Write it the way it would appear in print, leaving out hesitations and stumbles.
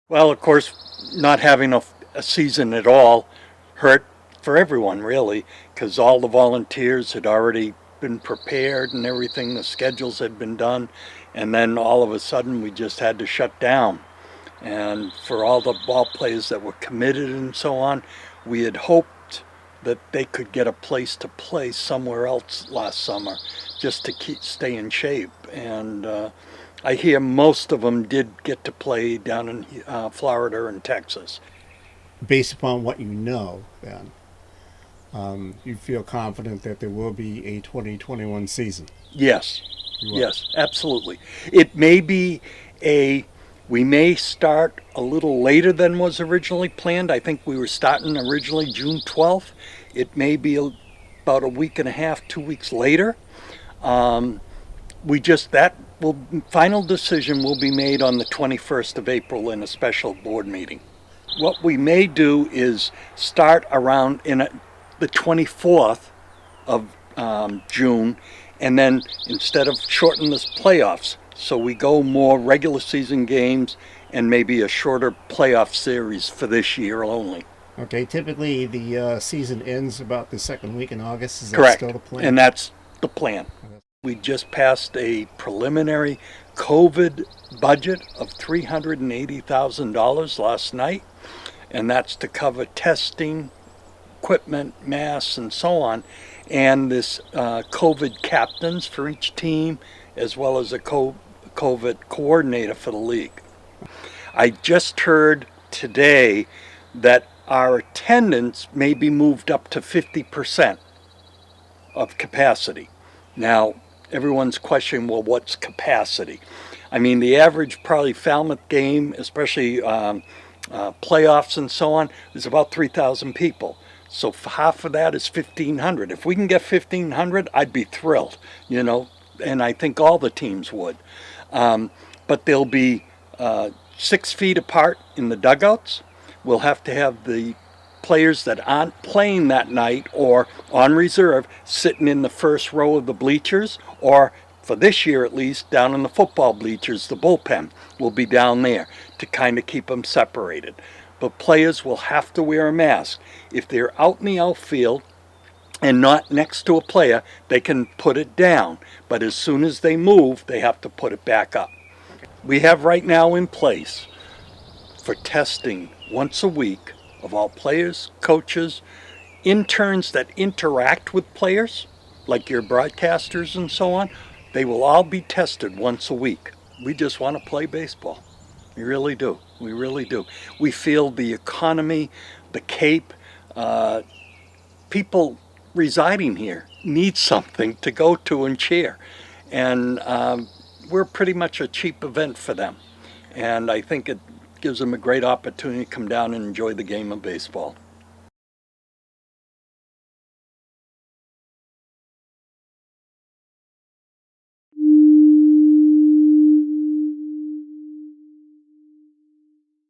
Well, of course, not having a season at all hurt for everyone, really, because all the volunteers had already been prepared and everything, the schedules had been done, and then all of a sudden we just had to shut down. And for all the ball players that were committed and so on, we had hoped that they could get a place to play somewhere else last summer just to stay in shape. And I hear most of them did get to play down in Florida and Texas. Based upon what you know, then, you feel confident that there will be a 2021 season. Yes, You are. yes, absolutely. It may be we may start a little later than was originally planned. I think we were starting originally June 12th. It may be about a week and a half, 2 weeks later. Um, that final decision will be made on the 21st of April in a special board meeting. What we may do is start around the 24th of June, and then instead of shorten the playoffs, so we go more regular season games and maybe a shorter playoff series for this year only. Okay, typically the season ends about the second week in August. Is that Correct. still the plan? And that's the plan. We just passed a preliminary COVID budget of $380,000 last night, and that's to cover testing, equipment, masks, and so on, and this COVID captains for each team, as well as a COVID coordinator for the league. I just heard today that our attendance may be moved up to 50% of capacity. Now, everyone's questioning, well, what's capacity? I mean, the average probably Falmouth game, especially playoffs and so on, is about 3,000 people. So half of that is 1,500. If we can get 1,500, I'd be thrilled, and I think all the teams would. But they'll be 6 feet apart in the dugouts. We'll have to have the players that aren't playing that night or on reserve sitting in the first row of the bleachers, or for this year at least, down in the football bleachers, the bullpen will be down there to kind of keep them separated. But players will have to wear a mask. If they're out in the outfield and not next to a player, they can put it down. But as soon as they move, they have to put it back up. We have right now in place for testing once a week of all players, coaches, interns that interact with players, like your broadcasters and so on. They will all be tested once a week. We just want to play baseball. We really do. We really do. We feel the economy, the Cape, people residing here need something to go to and cheer. And we're pretty much a cheap event for them. And I think it gives them a great opportunity to come down and enjoy the game of baseball.